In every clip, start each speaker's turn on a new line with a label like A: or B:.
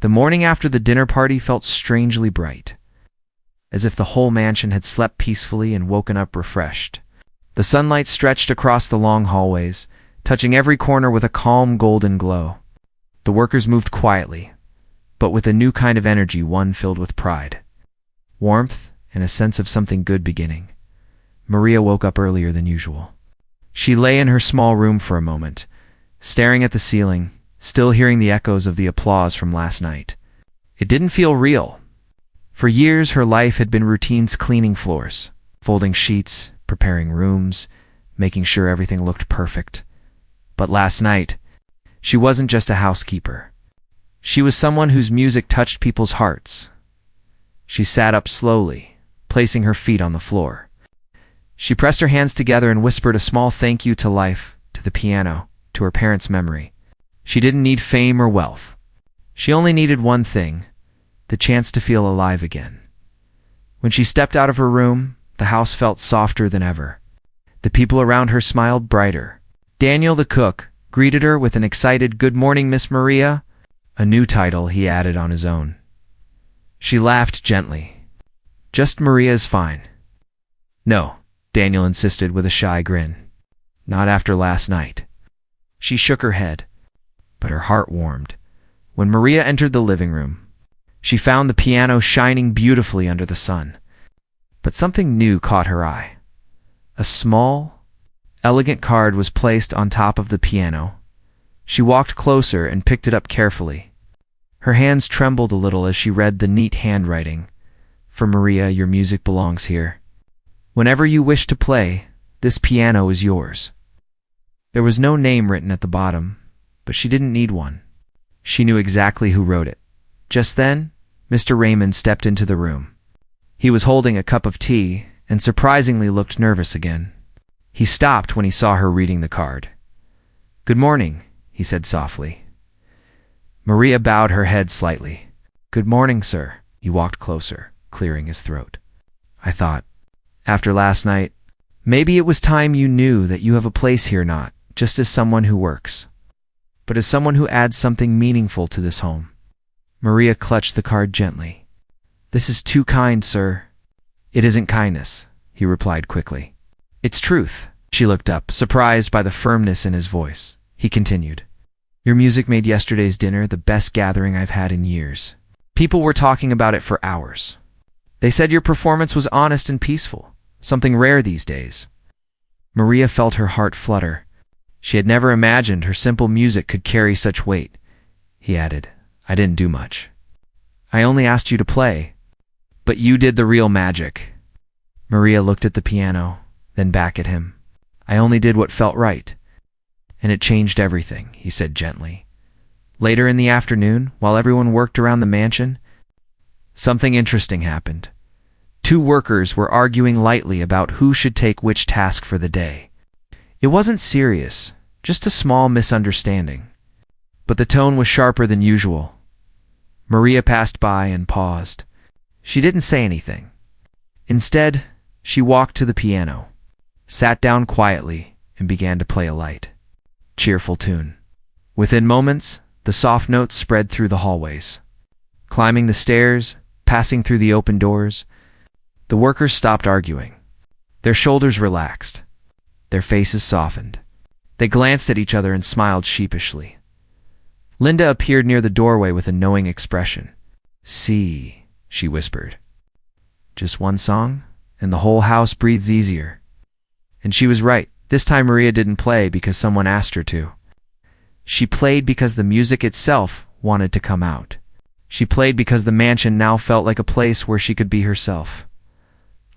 A: The morning after the dinner party felt strangely bright, as if the whole mansion had slept peacefully and woken up refreshed. The sunlight stretched across the long hallways, touching every corner with a calm golden glow. The workers moved quietly, but with a new kind of energy, one filled with pride, warmth, and a sense of something good beginning. Maria woke up earlier than usual. She lay in her small room for a moment, staring at the ceiling, still hearing the echoes of the applause from last night. It didn't feel real. For years, her life had been routines: cleaning floors, folding sheets, preparing rooms, making sure everything looked perfect. But last night, she wasn't just a housekeeper. She was someone whose music touched people's hearts. She sat up slowly, placing her feet on the floor. She pressed her hands together and whispered a small thank you to life, to the piano, to her parents' memory. She didn't need fame or wealth. She only needed one thing: the chance to feel alive again. When she stepped out of her room, the house felt softer than ever. The people around her smiled brighter. Daniel, the cook, greeted her with an excited "Good morning, Miss Maria," a new title he added on his own. She laughed gently. "Just Maria is fine." "No," Daniel insisted with a shy grin. "Not after last night." She shook her head, but her heart warmed. When Maria entered the living room, she found the piano shining beautifully under the sun. But something new caught her eye. A small, elegant card was placed on top of the piano. She walked closer and picked it up carefully. Her hands trembled a little as she read the neat handwriting. "For Maria, your music belongs here. Whenever you wish to play, this piano is yours." There was no name written at the bottom, but she didn't need one. She knew exactly who wrote it. Just then, Mr. Raymond stepped into the room. He was holding a cup of tea and surprisingly looked nervous again. He stopped when he saw her reading the card. "Good morning," he said softly. Maria bowed her head slightly. "Good morning, sir." He walked closer, clearing his throat. "I thought, after last night, maybe it was time you knew that you have a place here, not just as someone who works, but as someone who adds something meaningful to this home." Maria clutched the card gently. "This is too kind, sir." "It isn't kindness," he replied quickly. "It's truth." She looked up, surprised by the firmness in his voice. He continued, "Your music made yesterday's dinner the best gathering I've had in years. People were talking about it for hours. They said your performance was honest and peaceful, something rare these days." Maria felt her heart flutter. She had never imagined her simple music could carry such weight. He added, "I didn't do much. I only asked you to play. But you did the real magic." Maria looked at the piano, then back at him. "I only did what felt right. And it changed everything," he said gently. Later in the afternoon, while everyone worked around the mansion, something interesting happened. Two workers were arguing lightly about who should take which task for the day. It wasn't serious, just a small misunderstanding. But the tone was sharper than usual. Maria passed by and paused. She didn't say anything. Instead, she walked to the piano, sat down quietly, and began to play a light, cheerful tune. Within moments, the soft notes spread through the hallways. Climbing the stairs, passing through the open doors, the workers stopped arguing. Their shoulders relaxed. Their faces softened. They glanced at each other and smiled sheepishly. Linda appeared near the doorway with a knowing expression. "See," she whispered. "Just one song, and the whole house breathes easier." And she was right. This time Maria didn't play because someone asked her to. She played because the music itself wanted to come out. She played because the mansion now felt like a place where she could be herself.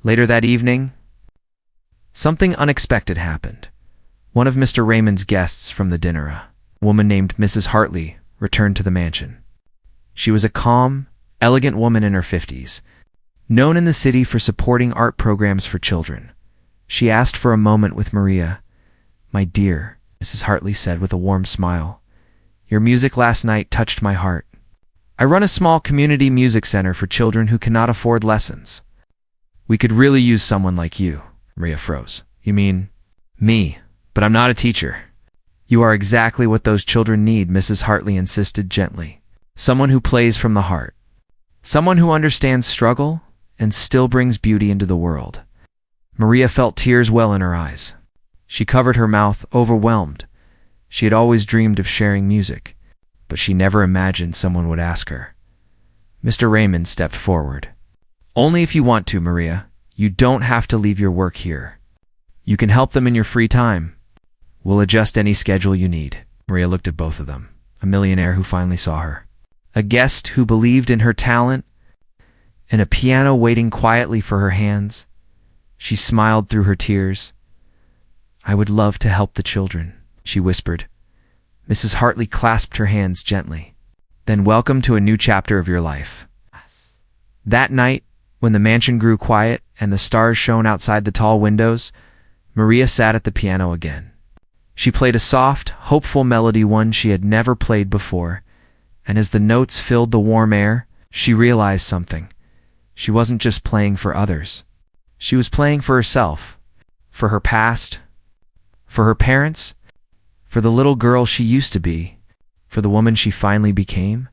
A: Later that evening, something unexpected happened. One of Mr. Raymond's guests from the dinner, a woman named Mrs. Hartley, returned to the mansion. She was a calm, elegant woman in her 50s, known in the city for supporting art programs for children. She asked for a moment with Maria. "My dear," Mrs. Hartley said with a warm smile, "your music last night touched my heart. I run a small community music center for children who cannot afford lessons. We could really use someone like you." Maria froze. "You mean me? But I'm not a teacher." "You are exactly what those children need," Mrs. Hartley insisted gently. someone who plays from the heart, someone who understands struggle and still brings beauty into the world. Maria felt tears well in her eyes. She covered her mouth, overwhelmed. She had always dreamed of sharing music, but she never imagined someone would ask her. Mr. Raymond stepped forward. "Only if you want to, Maria. You don't have to leave your work here. You can help them in your free time. We'll adjust any schedule you need." Maria looked at both of them, a millionaire who finally saw her, a guest who believed in her talent, and a piano waiting quietly for her hands. She smiled through her tears. "I would love to help the children," she whispered. Mrs. Hartley clasped her hands gently. "Then welcome to a new chapter of your life." That night, when the mansion grew quiet and the stars shone outside the tall windows, Maria sat at the piano again. She played a soft, hopeful melody, one she had never played before, and as the notes filled the warm air, she realized something. She wasn't just playing for others. She was playing for herself, for her past, for her parents, for the little girl she used to be, for the woman she finally became.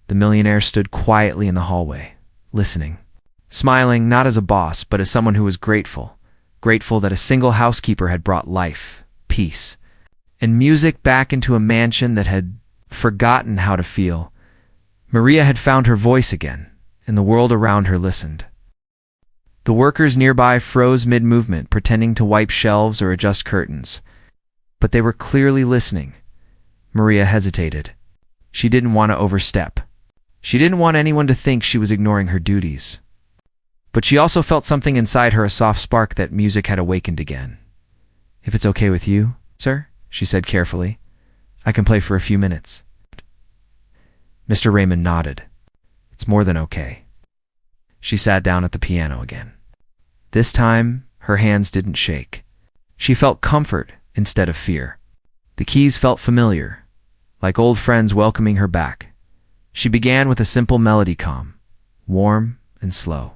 A: The millionaire stood quietly in the hallway, listening, smiling not as a boss, but as someone who was grateful that a single housekeeper had brought life, peace, and music back into a mansion that had forgotten how to feel. Maria had found her voice again, and the world around her listened. The workers nearby froze mid-movement, pretending to wipe shelves or adjust curtains, but they were clearly listening. Maria hesitated. She didn't want to overstep. She didn't want anyone to think she was ignoring her duties. But she also felt something inside her, a soft spark that music had awakened again. "If it's okay with you, sir," she said carefully, "I can play for a few minutes." Mr. Raymond nodded. "It's more than okay." She sat down at the piano again. This time, her hands didn't shake. She felt comfort instead of fear. The keys felt familiar, like old friends welcoming her back. She began with a simple melody, calm, warm, and slow.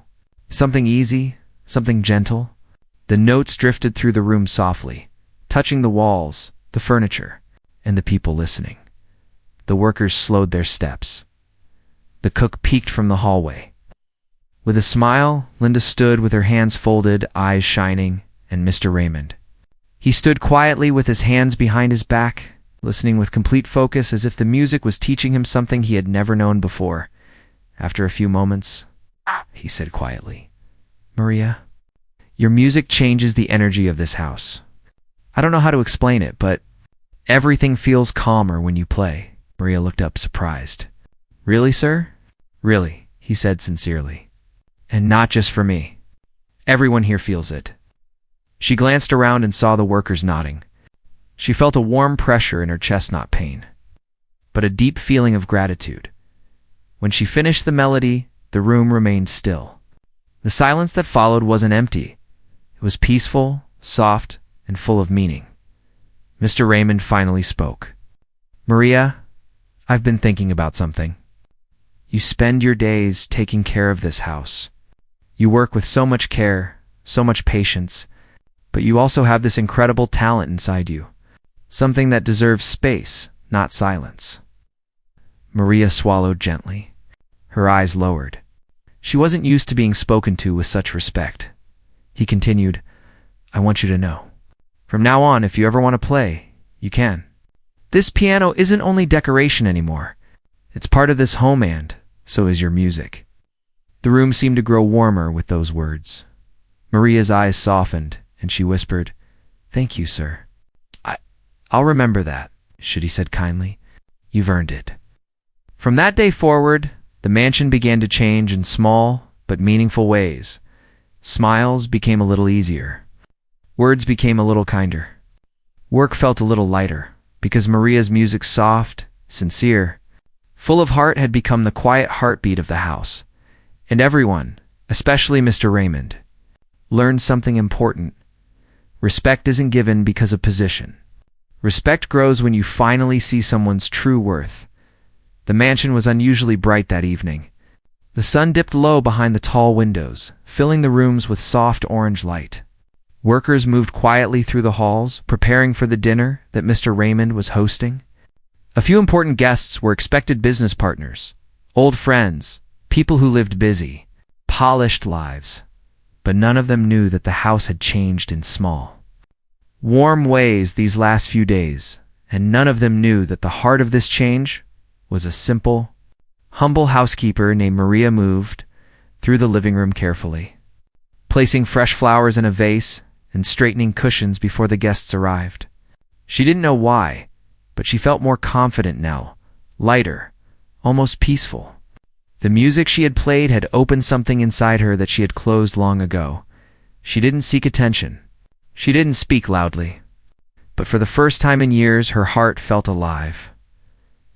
A: Something easy, something gentle. The notes drifted through the room softly, touching the walls, the furniture, and the people listening. The workers slowed their steps. The cook peeked from the hallway. With a smile, Linda stood with her hands folded, eyes shining, and Mr. Raymond. He stood quietly with his hands behind his back, listening with complete focus, as if the music was teaching him something he had never known before. After a few moments, he said quietly, "Maria, your music changes the energy of this house. I don't know how to explain it, but everything feels calmer when you play." Maria looked up, surprised. "Really, sir?" "Really," he said sincerely. "And not just for me. Everyone here feels it." She glanced around and saw the workers nodding. She felt a warm pressure in her chest, not pain, but a deep feeling of gratitude. When she finished the melody, the room remained still. The silence that followed wasn't empty. It was peaceful, soft, and full of meaning. Mr. Raymond finally spoke. "Maria, I've been thinking about something. You spend your days taking care of this house. You work with so much care, so much patience, but you also have this incredible talent inside you, something that deserves space, not silence." Maria swallowed gently. Her eyes lowered. She wasn't used to being spoken to with such respect. He continued, "I want you to know. From now on, if you ever want to play, you can. This piano isn't only decoration anymore. It's part of this home, and so is your music." The room seemed to grow warmer with those words. Maria's eyes softened, and she whispered, "Thank you, sir." I'll remember that," he said kindly. "You've earned it." From that day forward, the mansion began to change in small but meaningful ways. Smiles became a little easier. Words became a little kinder. Work felt a little lighter, because Maria's music, soft, sincere, full of heart, had become the quiet heartbeat of the house. And everyone, especially Mr. Raymond, learned something important. Respect isn't given because of position. Respect grows when you finally see someone's true worth. The mansion was unusually bright that evening. The sun dipped low behind the tall windows, filling the rooms with soft orange light. Workers moved quietly through the halls, preparing for the dinner that Mr. Raymond was hosting. A few important guests were expected business partners, old friends, people who lived busy, polished lives, but none of them knew that the house had changed in small, warm ways these last few days, and none of them knew that the heart of this change was a simple, humble housekeeper named Maria moved through the living room carefully, placing fresh flowers in a vase and straightening cushions before the guests arrived. She didn't know why, but she felt more confident now, lighter, almost peaceful. The music she had played had opened something inside her that she had closed long ago. She didn't seek attention. She didn't speak loudly. But for the first time in years, her heart felt alive.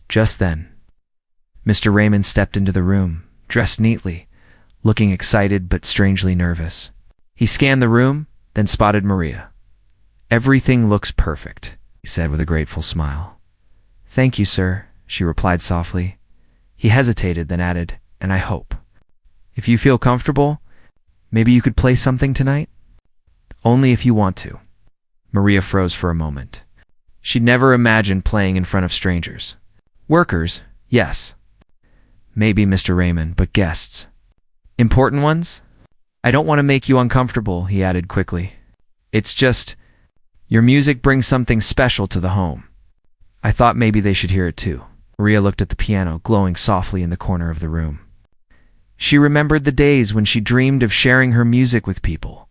A: Just then, Mr. Raymond stepped into the room, dressed neatly, looking excited but strangely nervous. He scanned the room, then spotted Maria. "Everything looks perfect," he said with a grateful smile. "Thank you, sir," she replied softly. He hesitated, then added, "And I hope, if you feel comfortable, maybe you could play something tonight? Only if you want to." Maria froze for a moment. She'd never imagined playing in front of strangers. Workers, yes. Maybe Mr. Raymond, but guests. Important ones? "I don't want to make you uncomfortable," he added quickly. "It's just, your music brings something special to the home. I thought maybe they should hear it too." Maria looked at the piano, glowing softly in the corner of the room. She remembered the days when she dreamed of sharing her music with people.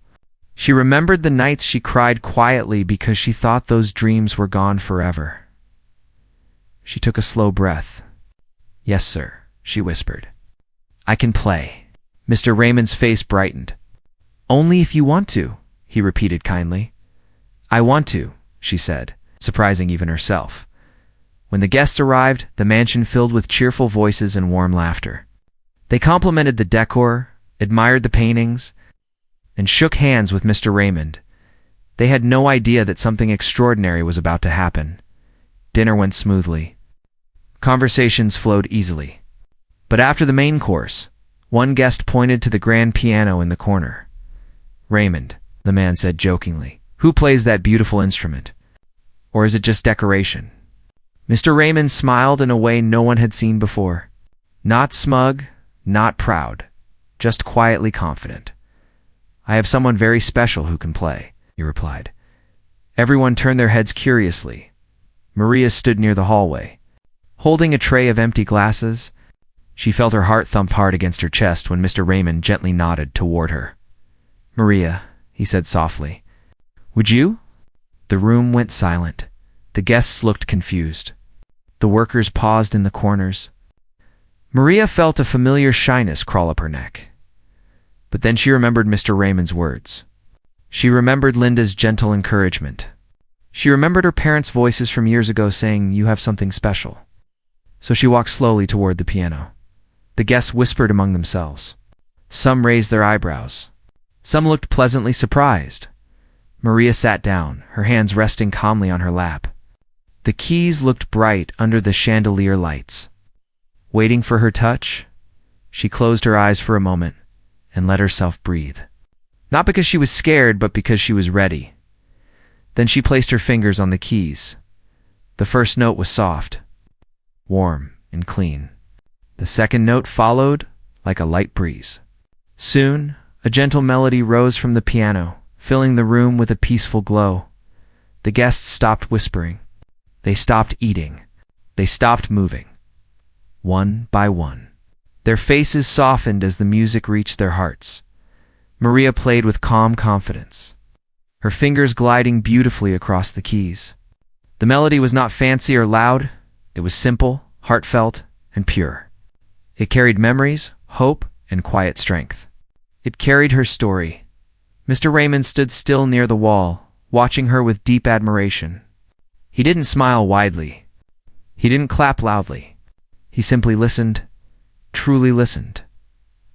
A: She remembered the nights she cried quietly because she thought those dreams were gone forever. She took a slow breath. "Yes, sir," she whispered. "I can play." Mr. Raymond's face brightened. "Only if you want to," he repeated kindly. "I want to," she said, surprising even herself. When the guests arrived, the mansion filled with cheerful voices and warm laughter. They complimented the decor, admired the paintings, and shook hands with Mr. Raymond. They had no idea that something extraordinary was about to happen. Dinner went smoothly. Conversations flowed easily. But after the main course, one guest pointed to the grand piano in the corner. "Raymond," the man said jokingly, "who plays that beautiful instrument? Or is it just decoration?" Mr. Raymond smiled in a way no one had seen before. Not smug, not proud, just quietly confident. "I have someone very special who can play," he replied. Everyone turned their heads curiously. Maria stood near the hallway, holding a tray of empty glasses. She felt her heart thump hard against her chest when Mr. Raymond gently nodded toward her. "Maria," he said softly, "would you?" The room went silent. The guests looked confused. The workers paused in the corners. Maria felt a familiar shyness crawl up her neck. But then she remembered Mr. Raymond's words. She remembered Linda's gentle encouragement. She remembered her parents' voices from years ago saying, "You have something special." So she walked slowly toward the piano. The guests whispered among themselves. Some raised their eyebrows. Some looked pleasantly surprised. Maria sat down, her hands resting calmly on her lap. The keys looked bright under the chandelier lights. Waiting for her touch, she closed her eyes for a moment and let herself breathe. Not because she was scared, but because she was ready. Then she placed her fingers on the keys. The first note was soft, warm, and clean. The second note followed like a light breeze. Soon, a gentle melody rose from the piano, filling the room with a peaceful glow. The guests stopped whispering. They stopped eating. They stopped moving. One by one, their faces softened as the music reached their hearts. Maria played with calm confidence, her fingers gliding beautifully across the keys. The melody was not fancy or loud. It was simple, heartfelt, and pure. It carried memories, hope, and quiet strength. It carried her story. Mr. Raymond stood still near the wall, watching her with deep admiration. He didn't smile widely. He didn't clap loudly. He simply listened, truly listened.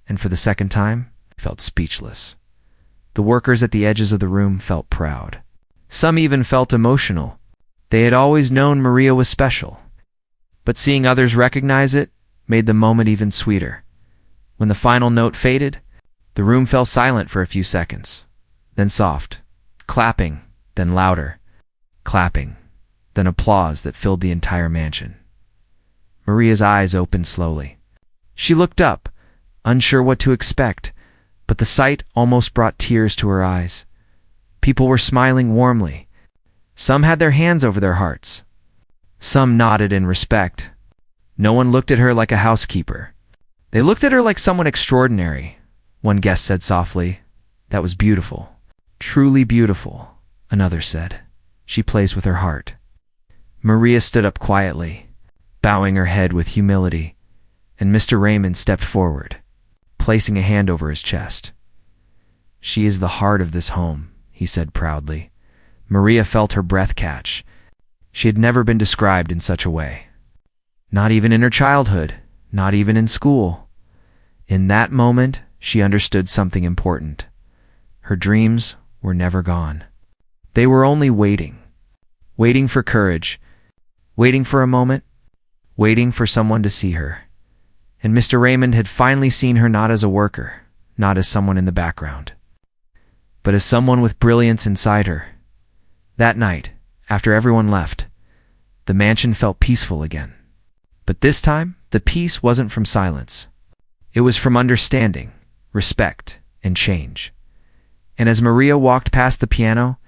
A: And for the second time, felt speechless. The workers at the edges of the room felt proud. Some even felt emotional. They had always known Maria was special. But seeing others recognize it made the moment even sweeter. When the final note faded, the room fell silent for a few seconds. Then soft, clapping, then louder, clapping, then applause that filled the entire mansion. Maria's eyes opened slowly. She looked up, unsure what to expect, but the sight almost brought tears to her eyes. People were smiling warmly. Some had their hands over their hearts. Some nodded in respect. No one looked at her like a housekeeper. They looked at her like someone extraordinary. One guest said softly, "That was beautiful. Truly beautiful," another said. "She plays with her heart." Maria stood up quietly, bowing her head with humility, and Mr. Raymond stepped forward, placing a hand over his chest. "She is the heart of this home," he said proudly. Maria felt her breath catch. She had never been described in such a way. Not even in her childhood, not even in school. In that moment, she understood something important. Her dreams were never gone. They were only waiting. Waiting for courage. Waiting for a moment. Waiting for someone to see her. And Mr. Raymond had finally seen her not as a worker, not as someone in the background, but as someone with brilliance inside her. That night, after everyone left, the mansion felt peaceful again. But this time, the peace wasn't from silence. It was from understanding, respect, and change. And as Maria walked past the piano,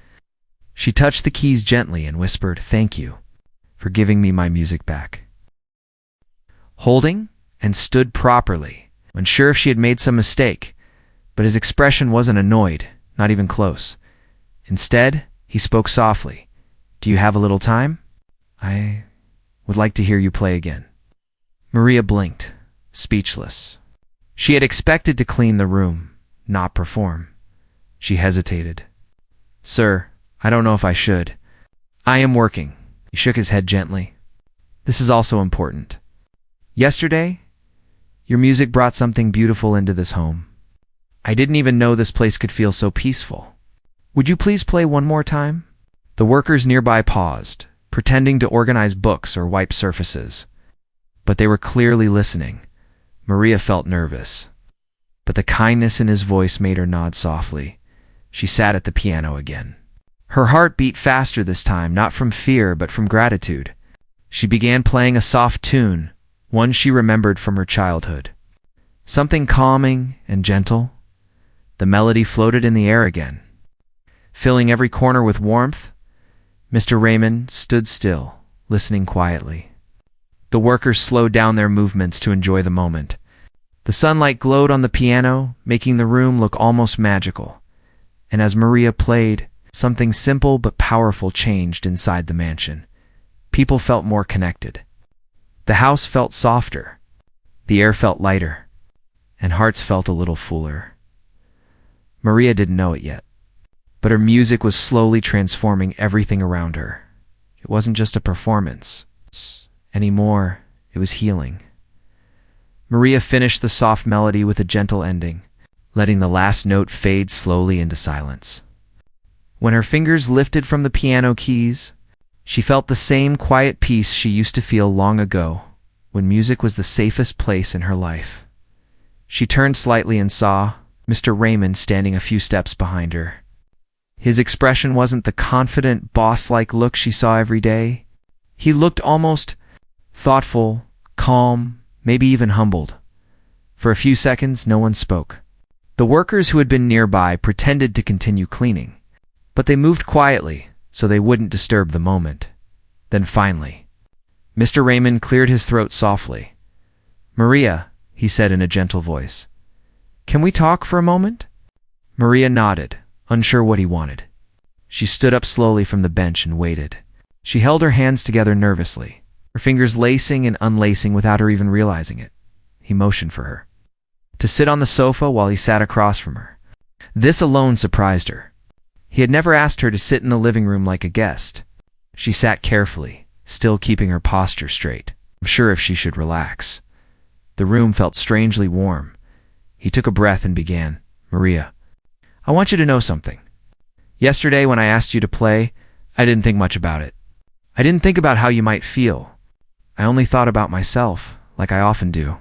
A: she touched the keys gently and whispered, "Thank you for giving me my music back." Holding and stood properly, unsure if she had made some mistake, but his expression wasn't annoyed, not even close. Instead, he spoke softly. "Do you have a little time? I would like to hear you play again." Maria blinked, speechless. She had expected to clean the room, not perform. She hesitated. "Sir, I don't know if I should. I am working." He shook his head gently. "This is also important. Yesterday, your music brought something beautiful into this home. I didn't even know this place could feel so peaceful. Would you please play one more time?" The workers nearby paused, pretending to organize books or wipe surfaces. But they were clearly listening. Maria felt nervous, but the kindness in his voice made her nod softly. She sat at the piano again. Her heart beat faster this time, not from fear but from gratitude. She began playing a soft tune, one she remembered from her childhood. Something calming and gentle. The melody floated in the air again, filling every corner with warmth. Mr. Raymond stood still, listening quietly. The workers slowed down their movements to enjoy the moment. The sunlight glowed on the piano, making the room look almost magical. And as Maria played, something simple but powerful changed inside the mansion. People felt more connected. The house felt softer. The air felt lighter. And hearts felt a little fuller. Maria didn't know it yet, but her music was slowly transforming everything around her. It wasn't just a performance anymore, it was healing. Maria finished the soft melody with a gentle ending, letting the last note fade slowly into silence. When her fingers lifted from the piano keys, she felt the same quiet peace she used to feel long ago, when music was the safest place in her life. She turned slightly and saw Mr. Raymond standing a few steps behind her. His expression wasn't the confident, boss-like look she saw every day. He looked almost thoughtful, calm, maybe even humbled. For a few seconds, no one spoke. The workers who had been nearby pretended to continue cleaning, but they moved quietly so they wouldn't disturb the moment. Then finally, Mr. Raymond cleared his throat softly. "Maria," he said in a gentle voice, "can we talk for a moment?" Maria nodded, unsure what he wanted. She stood up slowly from the bench and waited. She held her hands together nervously, her fingers lacing and unlacing without her even realizing it. He motioned for her to sit on the sofa while he sat across from her. This alone surprised her. He had never asked her to sit in the living room like a guest. She sat carefully, still keeping her posture straight, unsure if she should relax. The room felt strangely warm. He took a breath and began, "Maria, I want you to know something. Yesterday when I asked you to play, I didn't think much about it. I didn't think about how you might feel. I only thought about myself, like I often do."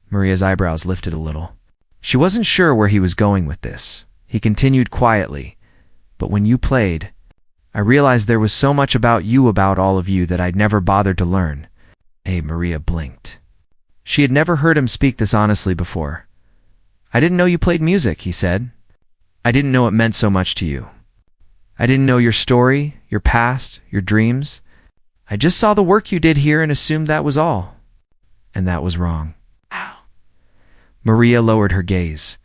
A: Maria's eyebrows lifted a little. She wasn't sure where he was going with this. He continued quietly, "But when you played, I realized there was so much about you, about all of you, that I'd never bothered to learn. Maria blinked. She had never heard him speak this honestly before. "I didn't know you played music," he said. "I didn't know it meant so much to you. I didn't know your story, your past, your dreams. I just saw the work you did here and assumed that was all." And that was wrong. Ow. Maria lowered her gaze.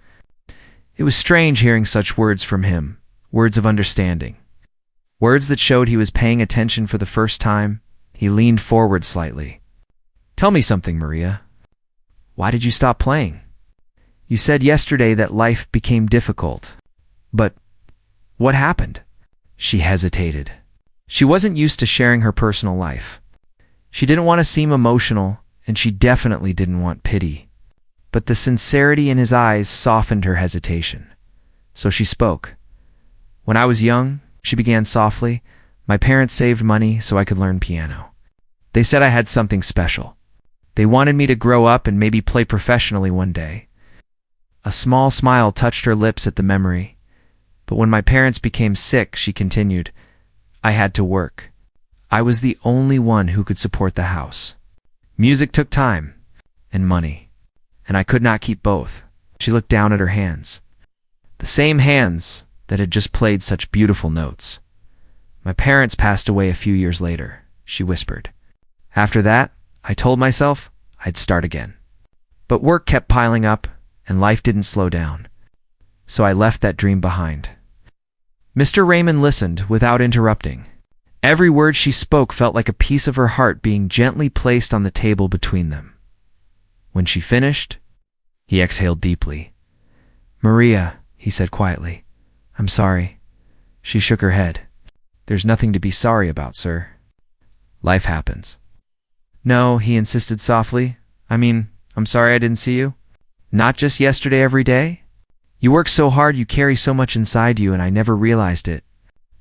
A: It was strange hearing such words from him, words of understanding. Words that showed he was paying attention for the first time. He leaned forward slightly. "Tell me something, Maria. Why did you stop playing? You said yesterday that life became difficult. But what happened?" She hesitated. She wasn't used to sharing her personal life. She didn't want to seem emotional, and she definitely didn't want pity. But the sincerity in his eyes softened her hesitation. So she spoke. "When I was young," she began softly, "my parents saved money so I could learn piano. They said I had something special. They wanted me to grow up and maybe play professionally one day." A small smile touched her lips at the memory. "But when my parents became sick," she continued, "I had to work. I was the only one who could support the house. Music took time and money, and I could not keep both." She looked down at her hands. The same hands that had just played such beautiful notes. "My parents passed away a few years later," she whispered. "After that, I told myself I'd start again. But work kept piling up, and life didn't slow down. So I left that dream behind." Mr. Raymond listened without interrupting. Every word she spoke felt like a piece of her heart being gently placed on the table between them. When she finished, he exhaled deeply. "Maria," he said quietly, "I'm sorry." She shook her head. "There's nothing to be sorry about, sir. Life happens." "No," he insisted softly. I'm sorry I didn't see you. Not just yesterday, every day. You work so hard, you carry so much inside you, and I never realized it.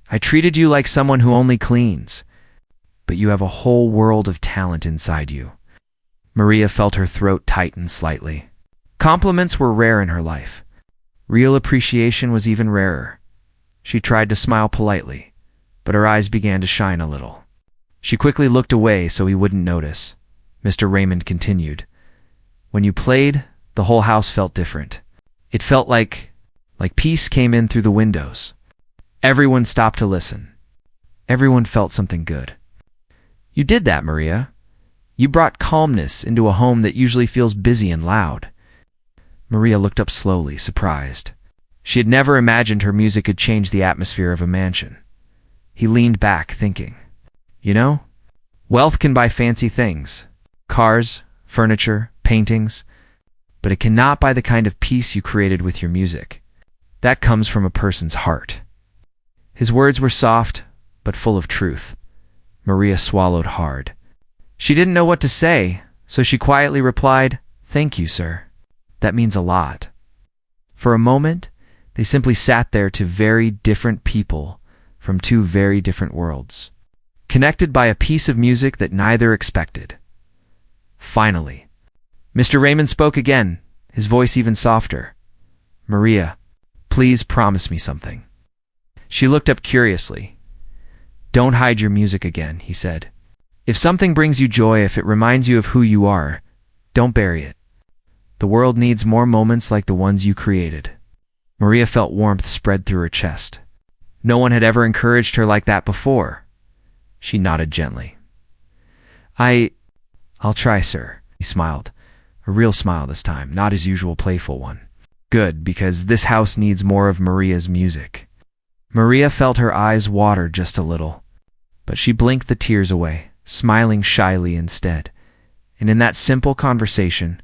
A: I treated you like someone who only cleans. But you have a whole world of talent inside you." Maria felt her throat tighten slightly. Compliments were rare in her life. Real appreciation was even rarer. She tried to smile politely, but her eyes began to shine a little. She quickly looked away so he wouldn't notice. Mr. Raymond continued. "When you played, the whole house felt different. It felt like peace came in through the windows. Everyone stopped to listen. Everyone felt something good. You did that, Maria. You brought calmness into a home that usually feels busy and loud." Maria looked up slowly, surprised. She had never imagined her music could change the atmosphere of a mansion. He leaned back, thinking. "You know, wealth can buy fancy things. Cars, furniture, paintings. But it cannot buy the kind of peace you created with your music. That comes from a person's heart." His words were soft, but full of truth. Maria swallowed hard. She didn't know what to say, so she quietly replied, "Thank you, sir. That means a lot." For a moment, they simply sat there, two very different people from two very different worlds, connected by a piece of music that neither expected. Finally, Mr. Raymond spoke again, his voice even softer. "Maria, please promise me something." She looked up curiously. "Don't hide your music again," he said. "If something brings you joy, if it reminds you of who you are, don't bury it. The world needs more moments like the ones you created." Maria felt warmth spread through her chest. No one had ever encouraged her like that before. She nodded gently. I'll try, sir," he smiled. A real smile this time, not his usual playful one. "Good, because this house needs more of Maria's music." Maria felt her eyes water just a little, but she blinked the tears away, smiling shyly instead. And in that simple conversation,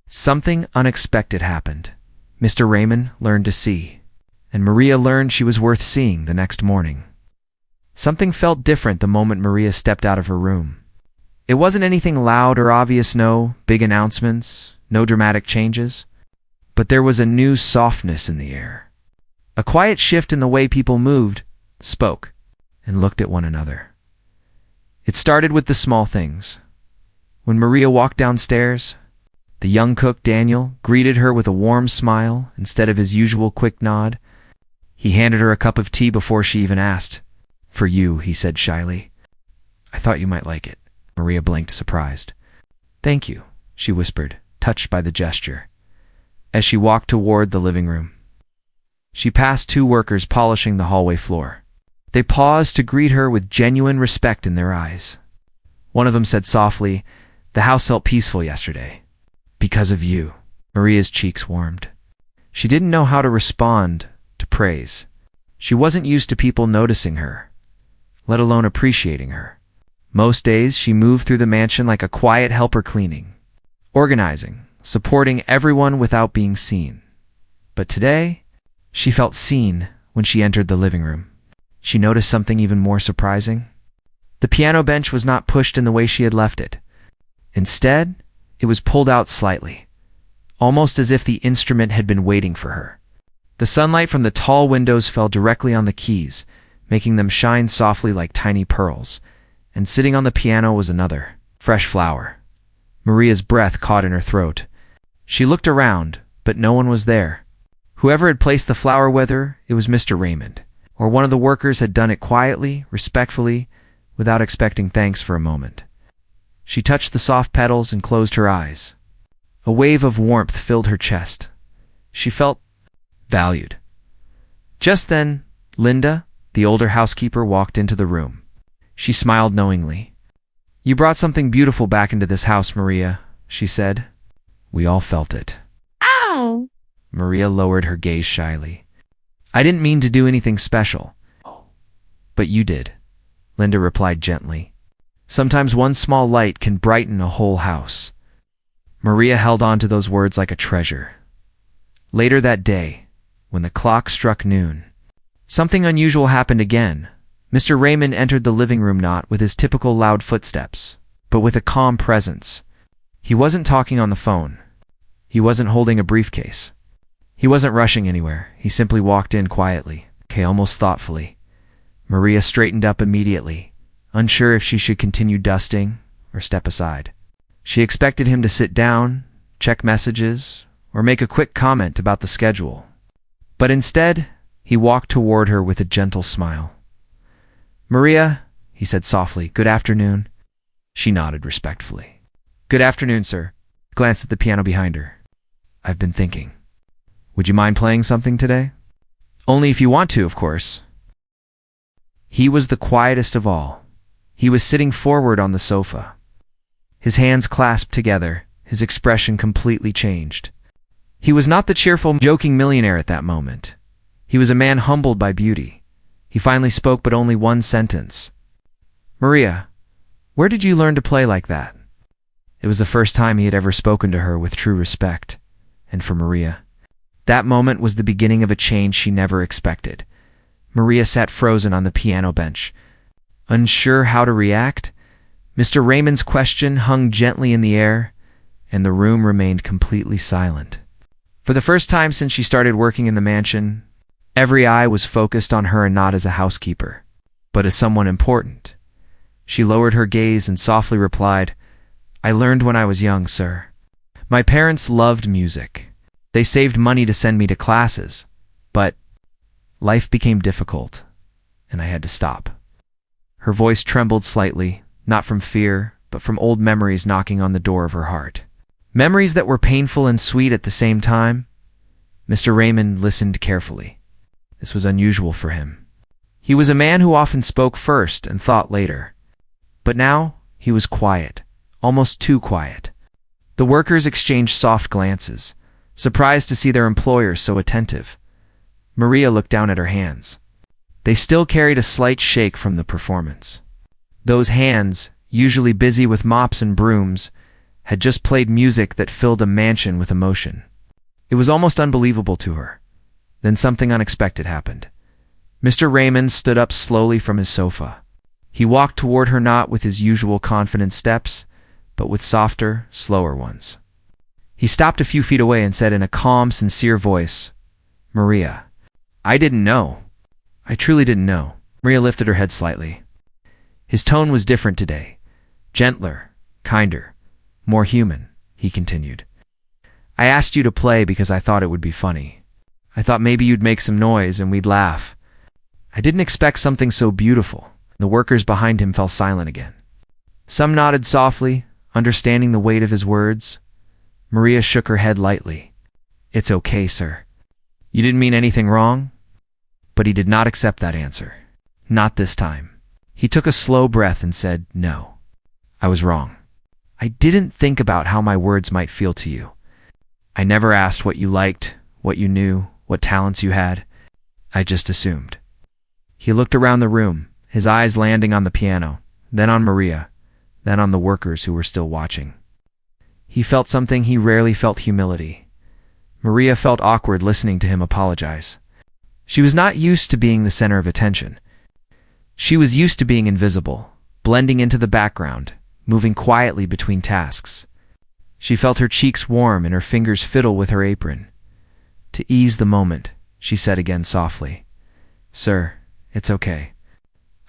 A: something unexpected happened. Mr. Raymond learned to see, and Maria learned she was worth seeing the next morning. Something felt different the moment Maria stepped out of her room. It wasn't anything loud or obvious, no big announcements, no dramatic changes. But there was a new softness in the air. A quiet shift in the way people moved, spoke, and looked at one another. It started with the small things. When Maria walked downstairs, the young cook, Daniel, greeted her with a warm smile instead of his usual quick nod. He handed her a cup of tea before she even asked. "For you," he said shyly. "I thought you might like it." Maria blinked, surprised. "Thank you," she whispered, touched by the gesture. As she walked toward the living room, she passed two workers polishing the hallway floor. They paused to greet her with genuine respect in their eyes. One of them said softly, "The house felt peaceful yesterday. Because of you." Maria's cheeks warmed. She didn't know how to respond to praise. She wasn't used to people noticing her, let alone appreciating her. Most days, she moved through the mansion like a quiet helper, cleaning, organizing, supporting everyone without being seen. But today, she felt seen when she entered the living room. She noticed something even more surprising. The piano bench was not pushed in the way she had left it. Instead, it was pulled out slightly, almost as if the instrument had been waiting for her. The sunlight from the tall windows fell directly on the keys, making them shine softly like tiny pearls. And sitting on the piano was another, fresh flower. Maria's breath caught in her throat. She looked around, but no one was there. Whoever had placed the flower, whether it was Mr. Raymond or one of the workers, had done it quietly, respectfully, without expecting thanks for a moment. She touched the soft petals and closed her eyes. A wave of warmth filled her chest. She felt valued. Just then, Linda, the older housekeeper, walked into the room. She smiled knowingly. "You brought something beautiful back into this house, Maria," she said. We all felt it.
B: Ow!
A: Maria lowered her gaze shyly. "I didn't mean to do anything special." "But you did," Linda replied gently. "Sometimes one small light can brighten a whole house." Maria held on to those words like a treasure. Later that day, when the clock struck noon, something unusual happened again. Mr. Raymond entered the living room not with his typical loud footsteps, but with a calm presence. He wasn't talking on the phone. He wasn't holding a briefcase. He wasn't rushing anywhere. He simply walked in quietly, almost thoughtfully. Maria straightened up immediately, unsure if she should continue dusting or step aside. She expected him to sit down, check messages, or make a quick comment about the schedule. But instead, he walked toward her with a gentle smile. "Maria," he said softly, "good afternoon." She nodded respectfully. "Good afternoon, sir." He glanced at the piano behind her. "I've been thinking. Would you mind playing something today? Only if you want to, of course." He was the quietest of all. He was sitting forward on the sofa. His hands clasped together, his expression completely changed. He was not the cheerful, joking millionaire at that moment. He was a man humbled by beauty. He finally spoke, but only one sentence. "Maria, where did you learn to play like that?" It was the first time he had ever spoken to her with true respect. And for Maria, that moment was the beginning of a change she never expected. Maria sat frozen on the piano bench, unsure how to react. Mr. Raymond's question hung gently in the air, and the room remained completely silent. For the first time since she started working in the mansion, every eye was focused on her, and not as a housekeeper, but as someone important. She lowered her gaze and softly replied, "I learned when I was young, sir. My parents loved music. They saved money to send me to classes, but life became difficult, and I had to stop." Her voice trembled slightly, not from fear, but from old memories knocking on the door of her heart. Memories that were painful and sweet at the same time. Mr. Raymond listened carefully. This was unusual for him. He was a man who often spoke first and thought later. But now he was quiet, almost too quiet. The workers exchanged soft glances, surprised to see their employer so attentive. Maria looked down at her hands. They still carried a slight shake from the performance. Those hands, usually busy with mops and brooms, had just played music that filled a mansion with emotion. It was almost unbelievable to her. Then something unexpected happened. Mr. Raymond stood up slowly from his sofa. He walked toward her not with his usual confident steps, but with softer, slower ones. He stopped a few feet away and said in a calm, sincere voice, "Maria, I didn't know. I truly didn't know." Maria lifted her head slightly. His tone was different today. Gentler, kinder, more human, he continued. "I asked you to play because I thought it would be funny. I thought maybe you'd make some noise and we'd laugh. I didn't expect something so beautiful." The workers behind him fell silent again. Some nodded softly, understanding the weight of his words. Maria shook her head lightly. "It's okay, sir. You didn't mean anything wrong?" But he did not accept that answer. Not this time. He took a slow breath and said, "No, I was wrong. I didn't think about how my words might feel to you. I never asked what you liked, what you knew, what talents you had. I just assumed." He looked around the room, his eyes landing on the piano, then on Maria, then on the workers who were still watching. He felt something he rarely felt: humility. Maria felt awkward listening to him apologize. She was not used to being the center of attention. She was used to being invisible, blending into the background, moving quietly between tasks. She felt her cheeks warm and her fingers fiddle with her apron. To ease the moment, she said again softly, "Sir, it's okay.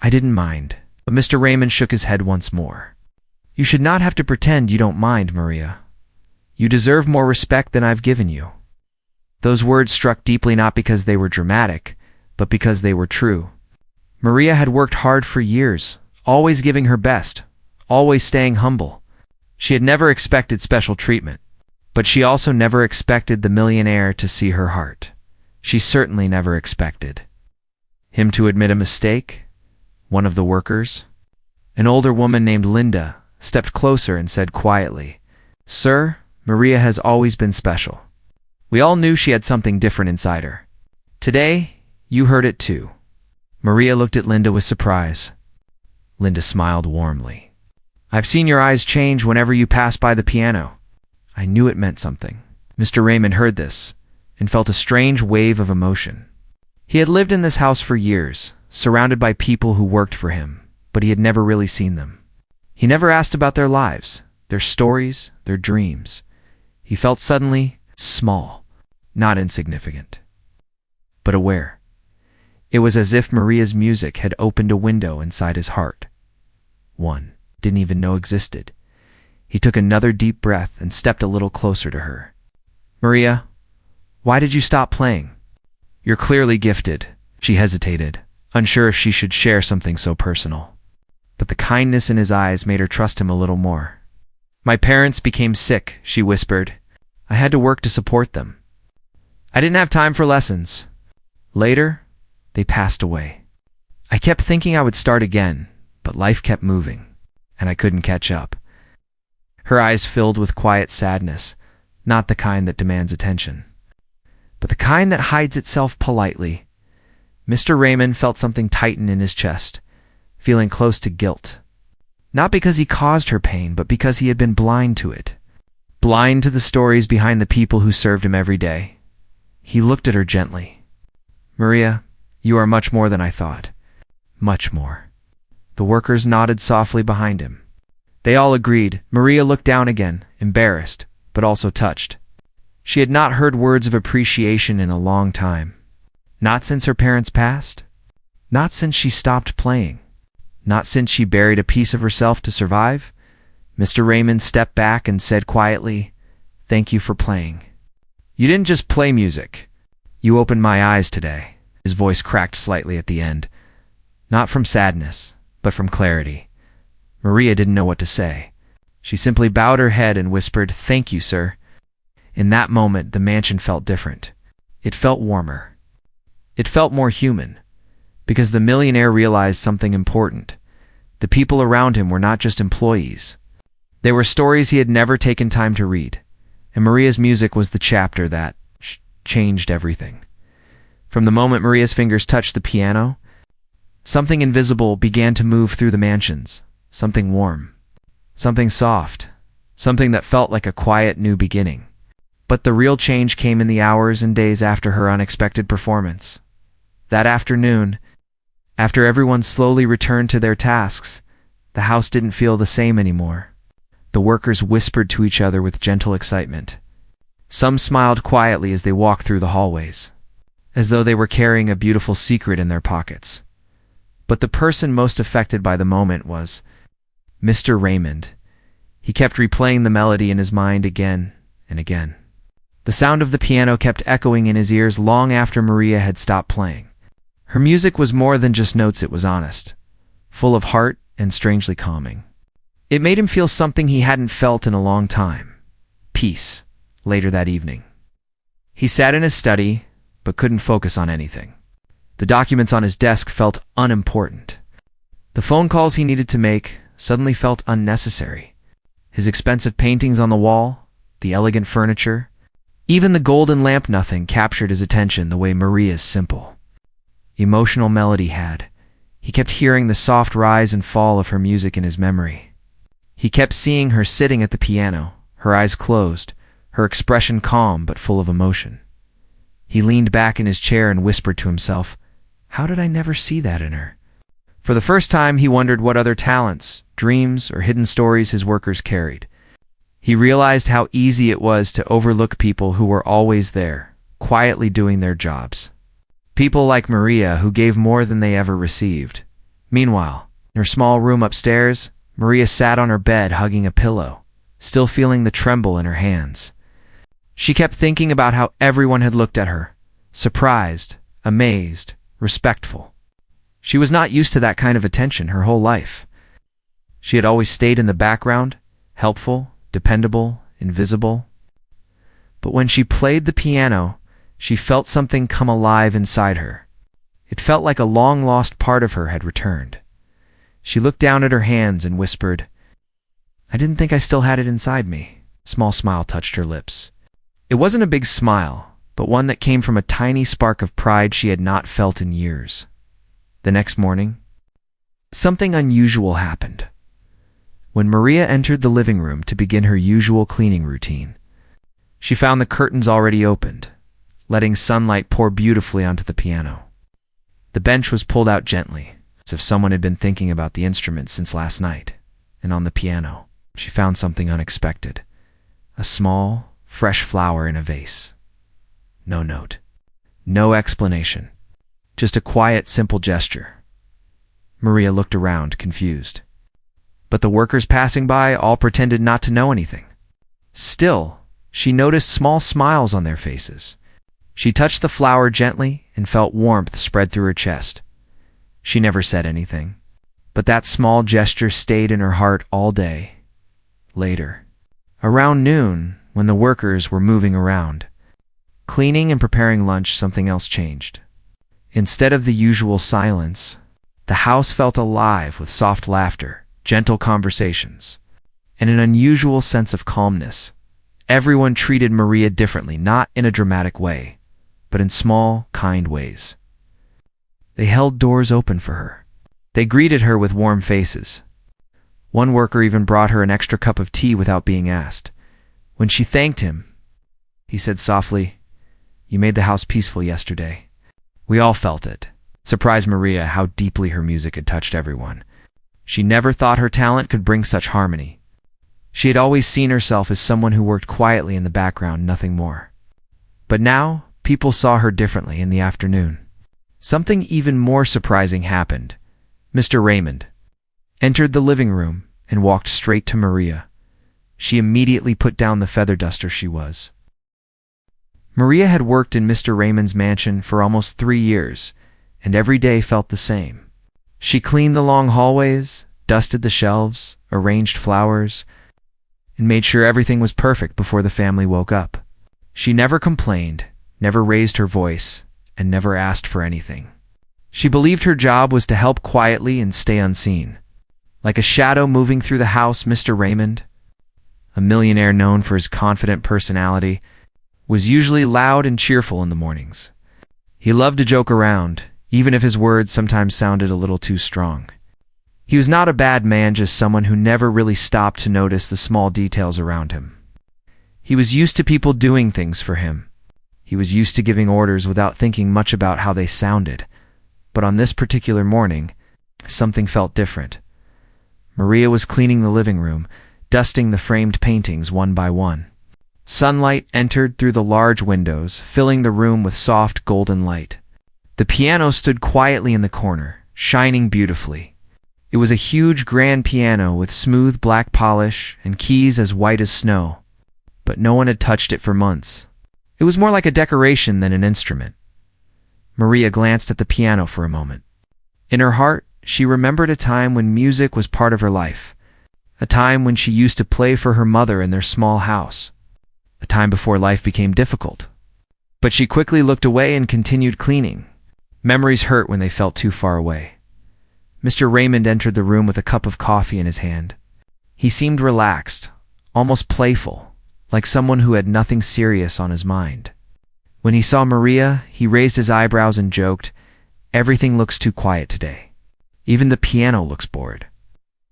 A: I didn't mind." But Mr. Raymond shook his head once more. "You should not have to pretend you don't mind, Maria. You deserve more respect than I've given you." Those words struck deeply, not because they were dramatic, but because they were true. Maria had worked hard for years, always giving her best, always staying humble. She had never expected special treatment, but she also never expected the millionaire to see her heart. She certainly never expected him to admit a mistake. One of the workers, an older woman named Linda, stepped closer and said quietly, "Sir, Maria has always been special. We all knew she had something different inside her. Today, you heard it too." Maria looked at Linda with surprise. Linda smiled warmly. "I've seen your eyes change whenever you pass by the piano. I knew it meant something." Mr. Raymond heard this and felt a strange wave of emotion. He had lived in this house for years, surrounded by people who worked for him, but he had never really seen them. He never asked about their lives, their stories, their dreams. He felt suddenly small, not insignificant, but aware. It was as if Maria's music had opened a window inside his heart. One didn't even know existed. He took another deep breath and stepped a little closer to her. "Maria, why did you stop playing? You're clearly gifted." She hesitated, unsure if she should share something so personal. But the kindness in his eyes made her trust him a little more. "My parents became sick," she whispered. "I had to work to support them. I didn't have time for lessons. Later, they passed away. I kept thinking I would start again, but life kept moving, and I couldn't catch up." Her eyes filled with quiet sadness, not the kind that demands attention, but the kind that hides itself politely. Mr. Raymond felt something tighten in his chest, feeling close to guilt. Not because he caused her pain, but because he had been blind to it. Blind to the stories behind the people who served him every day. He looked at her gently. "Maria, you are much more than I thought. Much more." The workers nodded softly behind him. They all agreed. Maria looked down again, embarrassed, but also touched. She had not heard words of appreciation in a long time. Not since her parents passed. Not since she stopped playing. Not since she buried a piece of herself to survive. Mr. Raymond stepped back and said quietly, "Thank you for playing. You didn't just play music. You opened my eyes today." His voice cracked slightly at the end, not from sadness, but from clarity. Maria didn't know what to say. She simply bowed her head and whispered, "Thank you, sir." In that moment, the mansion felt different. It felt warmer. It felt more human, because the millionaire realized something important. The people around him were not just employees. They were stories he had never taken time to read, and Maria's music was the chapter that changed everything. From the moment Maria's fingers touched the piano, something invisible began to move through the mansions, something warm, something soft, something that felt like a quiet new beginning. But the real change came in the hours and days after her unexpected performance. That afternoon, after everyone slowly returned to their tasks, the house didn't feel the same anymore. The workers whispered to each other with gentle excitement. Some smiled quietly as they walked through the hallways, as though they were carrying a beautiful secret in their pockets. But the person most affected by the moment was Mr. Raymond. He kept replaying the melody in his mind again and again. The sound of the piano kept echoing in his ears long after Maria had stopped playing. Her music was more than just notes, it was honest, full of heart and strangely calming. It made him feel something he hadn't felt in a long time. Peace. Later that evening, he sat in his study, but couldn't focus on anything. The documents on his desk felt unimportant. The phone calls he needed to make suddenly felt unnecessary. His expensive paintings on the wall, the elegant furniture, even the golden lamp, nothing captured his attention the way Maria's simple, emotional melody had. He kept hearing the soft rise and fall of her music in his memory. He kept seeing her sitting at the piano, her eyes closed, her expression calm but full of emotion. He leaned back in his chair and whispered to himself, "How did I never see that in her?" For the first time, he wondered what other talents, dreams, or hidden stories his workers carried. He realized how easy it was to overlook people who were always there, quietly doing their jobs. People like Maria who gave more than they ever received. Meanwhile, in her small room upstairs, Maria sat on her bed hugging a pillow, still feeling the tremble in her hands. She kept thinking about how everyone had looked at her, surprised, amazed, respectful. She was not used to that kind of attention her whole life. She had always stayed in the background, helpful, dependable, invisible. But when she played the piano, she felt something come alive inside her. It felt like a long-lost part of her had returned. She looked down at her hands and whispered, "I didn't think I still had it inside me." A small smile touched her lips. It wasn't a big smile, but one that came from a tiny spark of pride she had not felt in years. The next morning, something unusual happened. When Maria entered the living room to begin her usual cleaning routine, she found the curtains already opened, letting sunlight pour beautifully onto the piano. The bench was pulled out gently, as if someone had been thinking about the instrument since last night, and on the piano, she found something unexpected. A small, fresh flower in a vase. No note. No explanation. Just a quiet, simple gesture. Maria looked around, confused. But the workers passing by all pretended not to know anything. Still, she noticed small smiles on their faces. She touched the flower gently and felt warmth spread through her chest. She never said anything, but that small gesture stayed in her heart all day. Later, around noon, when the workers were moving around, cleaning and preparing lunch, something else changed. Instead of the usual silence, the house felt alive with soft laughter, gentle conversations, and an unusual sense of calmness. Everyone treated Maria differently, not in a dramatic way, but in small, kind ways. They held doors open for her. They greeted her with warm faces. One worker even brought her an extra cup of tea without being asked. When she thanked him, he said softly, "You made the house peaceful yesterday." We all felt it. It surprised Maria how deeply her music had touched everyone. She never thought her talent could bring such harmony. She had always seen herself as someone who worked quietly in the background, nothing more. But now, people saw her differently in the afternoon. Something even more surprising happened. Mr. Raymond entered the living room and walked straight to Maria. She immediately put down the feather duster she was. Maria had worked in Mr. Raymond's mansion for almost 3 years, and every day felt the same. She cleaned the long hallways, dusted the shelves, arranged flowers, and made sure everything was perfect before the family woke up. She never complained, never raised her voice, and never asked for anything. She believed her job was to help quietly and stay unseen. Like a shadow moving through the house, Mr. Raymond, a millionaire known for his confident personality, was usually loud and cheerful in the mornings. He loved to joke around, even if his words sometimes sounded a little too strong. He was not a bad man, just someone who never really stopped to notice the small details around him. He was used to people doing things for him. He was used to giving orders without thinking much about how they sounded. But on this particular morning, something felt different. Maria was cleaning the living room, dusting the framed paintings one by one. Sunlight entered through the large windows, filling the room with soft golden light. The piano stood quietly in the corner, shining beautifully. It was a huge grand piano with smooth black polish and keys as white as snow, but no one had touched it for months. It was more like a decoration than an instrument. Maria glanced at the piano for a moment. In her heart, she remembered a time when music was part of her life, a time when she used to play for her mother in their small house, a time before life became difficult. But she quickly looked away and continued cleaning. Memories hurt when they felt too far away. Mr. Raymond entered the room with a cup of coffee in his hand. He seemed relaxed, almost playful, like someone who had nothing serious on his mind. When he saw Maria, he raised his eyebrows and joked, "Everything looks too quiet today. Even the piano looks bored."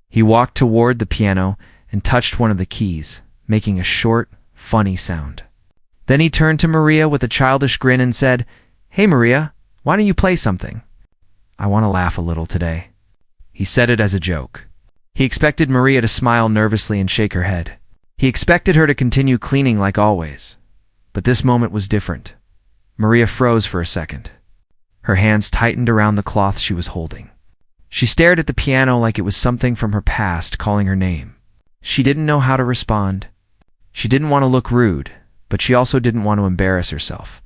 A: He walked toward the piano and touched one of the keys, making a short, funny sound. Then he turned to Maria with a childish grin and said, "Hey Maria, why don't you play something? I want to laugh a little today." He said it as a joke. He expected Maria to smile nervously and shake her head. He expected her to continue cleaning like always. But this moment was different. Maria froze for a second. Her hands tightened around the cloth she was holding. She stared at the piano like it was something from her past calling her name. She didn't know how to respond. She didn't want to look rude, but she also didn't want to embarrass herself.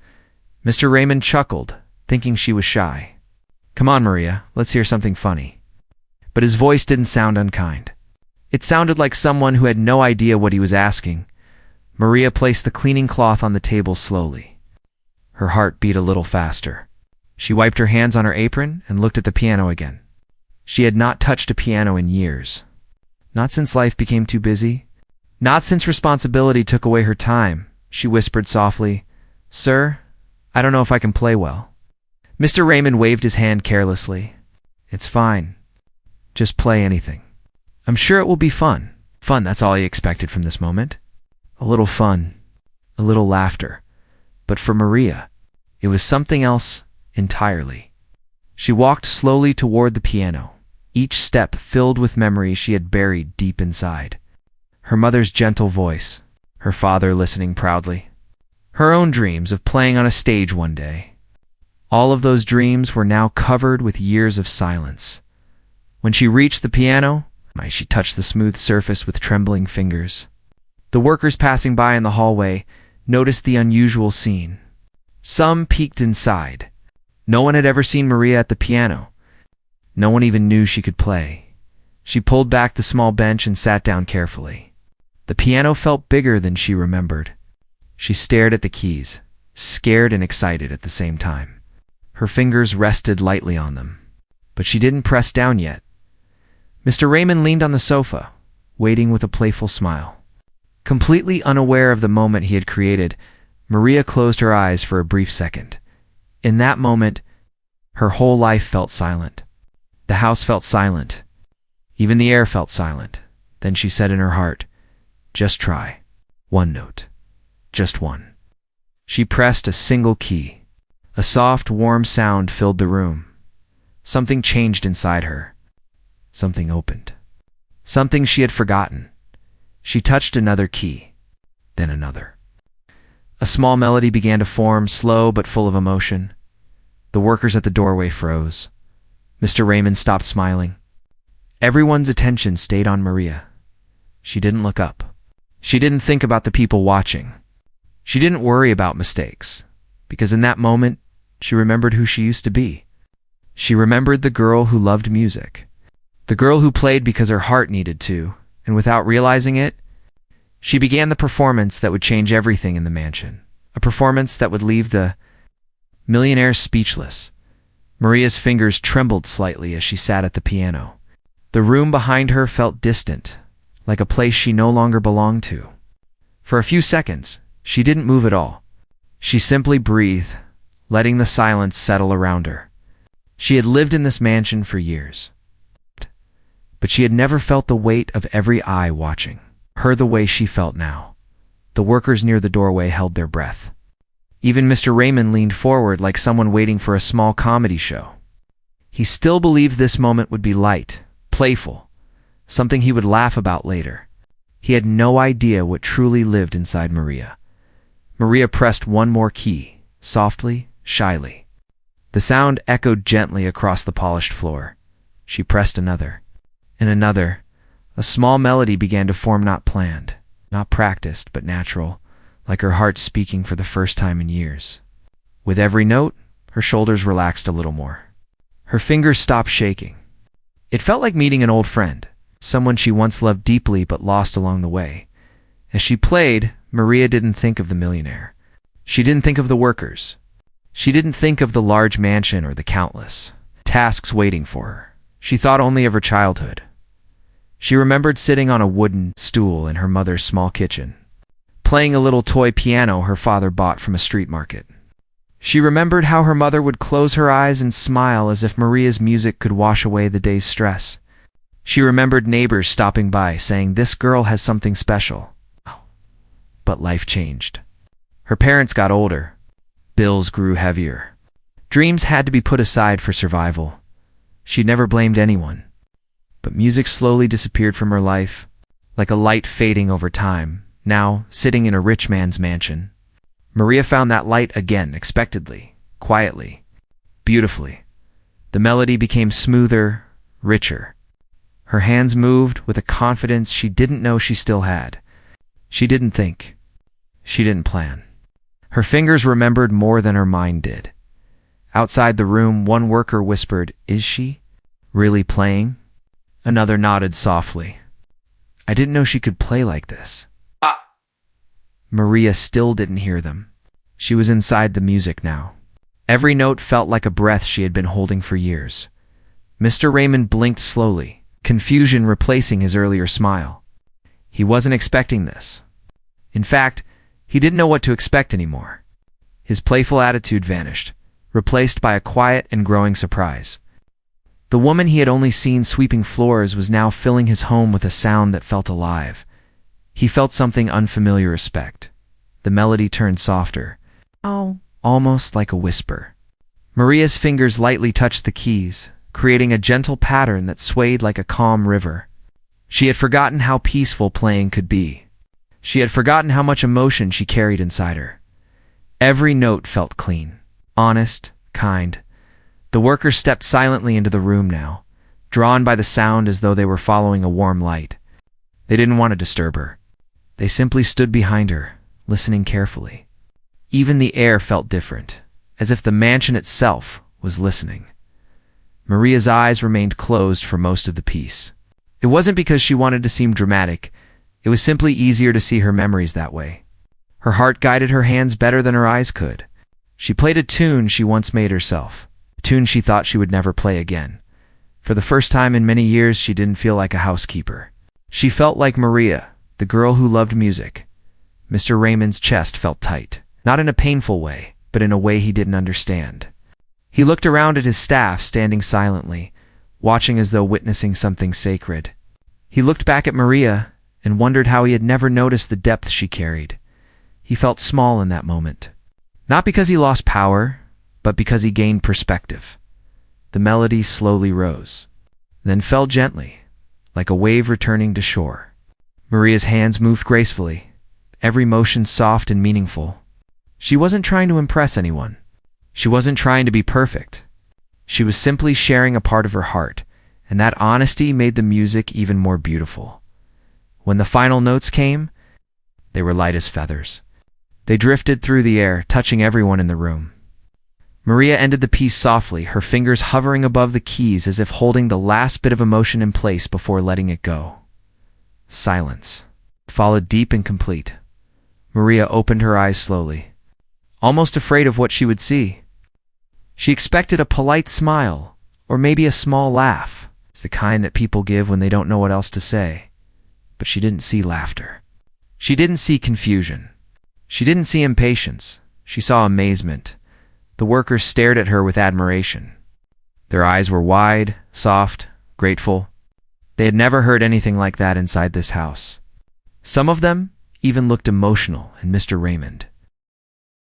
A: Mr. Raymond chuckled, thinking she was shy. "Come on, Maria, let's hear something funny." But his voice didn't sound unkind. It sounded like someone who had no idea what he was asking. Maria placed the cleaning cloth on the table slowly. Her heart beat a little faster. She wiped her hands on her apron and looked at the piano again. She had not touched a piano in years. Not since life became too busy. Not since responsibility took away her time. She whispered softly, "Sir, I don't know if I can play well." Mr. Raymond waved his hand carelessly. "It's fine. Just play anything. I'm sure it will be fun." Fun, that's all he expected from this moment. A little fun, a little laughter. But for Maria, it was something else entirely. She walked slowly toward the piano, each step filled with memories she had buried deep inside. Her mother's gentle voice, her father listening proudly, her own dreams of playing on a stage one day. All of those dreams were now covered with years of silence. When she reached the piano, she touched the smooth surface with trembling fingers. The workers passing by in the hallway noticed the unusual scene. Some peeked inside. No one had ever seen Maria at the piano. No one even knew she could play. She pulled back the small bench and sat down carefully. The piano felt bigger than she remembered. She stared at the keys, scared and excited at the same time. Her fingers rested lightly on them, but she didn't press down yet. Mr. Raymond leaned on the sofa, waiting with a playful smile. Completely unaware of the moment he had created, Maria closed her eyes for a brief second. In that moment, her whole life felt silent. The house felt silent. Even the air felt silent. Then she said in her heart, "Just try. One note. Just one." She pressed a single key. A soft, warm sound filled the room. Something changed inside her. Something opened. Something she had forgotten. She touched another key, then another. A small melody began to form, slow but full of emotion. The workers at the doorway froze. Mr. Raymond stopped smiling. Everyone's attention stayed on Maria. She didn't look up. She didn't think about the people watching. She didn't worry about mistakes, because in that moment, she remembered who she used to be. She remembered the girl who loved music. The girl who played because her heart needed to, and without realizing it, she began the performance that would change everything in the mansion. A performance that would leave the millionaires speechless. Maria's fingers trembled slightly as she sat at the piano. The room behind her felt distant, like a place she no longer belonged to. For a few seconds, she didn't move at all. She simply breathed, letting the silence settle around her. She had lived in this mansion for years, but she had never felt the weight of every eye watching her the way she felt now. The workers near the doorway held their breath. Even Mr. Raymond leaned forward like someone waiting for a small comedy show. He still believed this moment would be light, playful, something he would laugh about later. He had no idea what truly lived inside Maria. Maria pressed one more key, softly, shyly. The sound echoed gently across the polished floor. She pressed another. And another. A small melody began to form, not planned, not practiced, but natural, like her heart speaking for the first time in years. With every note, her shoulders relaxed a little more. Her fingers stopped shaking. It felt like meeting an old friend. someone she once loved deeply but lost along the way. As she played, Maria didn't think of the millionaire. She didn't think of the workers. She didn't think of the large mansion or the countless tasks waiting for her. She thought only of her childhood. She remembered sitting on a wooden stool in her mother's small kitchen, playing a little toy piano her father bought from a street market. She remembered how her mother would close her eyes and smile as if Maria's music could wash away the day's stress. She remembered neighbors stopping by saying, "This girl has something special." But life changed. Her parents got older. Bills grew heavier. Dreams had to be put aside for survival. She'd never blamed anyone. But music slowly disappeared from her life, like a light fading over time. Now, sitting in a rich man's mansion, Maria found that light again, unexpectedly, quietly, beautifully. The melody became smoother, richer. Her hands moved with a confidence she didn't know she still had. She didn't think. She didn't plan. Her fingers remembered more than her mind did. Outside the room, one worker whispered, "Is she really playing?" Another nodded softly. "I didn't know she could play like this." Maria still didn't hear them. She was inside the music now. Every note felt like a breath she had been holding for years. Mr. Raymond blinked slowly, confusion replacing his earlier smile. He wasn't expecting this. In fact, he didn't know what to expect anymore. His playful attitude vanished, replaced by a quiet and growing surprise. The woman he had only seen sweeping floors was now filling his home with a sound that felt alive. He felt something unfamiliar respect. The melody turned softer, almost like a whisper. Maria's fingers lightly touched the keys, creating a gentle pattern that swayed like a calm river. She had forgotten how peaceful playing could be. She had forgotten how much emotion she carried inside her. Every note felt clean, honest, kind. The workers stepped silently into the room now, drawn by the sound as though they were following a warm light. They didn't want to disturb her. They simply stood behind her, listening carefully. Even the air felt different, as if the mansion itself was listening. Maria's eyes remained closed for most of the piece. It wasn't because she wanted to seem dramatic. It was simply easier to see her memories that way. Her heart guided her hands better than her eyes could. She played a tune she once made herself, a tune she thought she would never play again. For the first time in many years, she didn't feel like a housekeeper. She felt like Maria, the girl who loved music. Mr. Raymond's chest felt tight, not in a painful way, but in a way he didn't understand. He looked around at his staff standing silently, watching as though witnessing something sacred. He looked back at Maria and wondered how he had never noticed the depth she carried. He felt small in that moment. Not because he lost power, but because he gained perspective. The melody slowly rose, then fell gently, like a wave returning to shore. Maria's hands moved gracefully, every motion soft and meaningful. She wasn't trying to impress anyone. She wasn't trying to be perfect. She was simply sharing a part of her heart, and that honesty made the music even more beautiful. When the final notes came, they were light as feathers. They drifted through the air, touching everyone in the room. Maria ended the piece softly, her fingers hovering above the keys as if holding the last bit of emotion in place before letting it go. Silence followed, deep and complete. Maria opened her eyes slowly, almost afraid of what she would see. She expected a polite smile, or maybe a small laugh. It's the kind that people give when they don't know what else to say. But she didn't see laughter. She didn't see confusion. She didn't see impatience. She saw amazement. The workers stared at her with admiration. Their eyes were wide, soft, grateful. They had never heard anything like that inside this house. Some of them even looked emotional, and Mr. Raymond,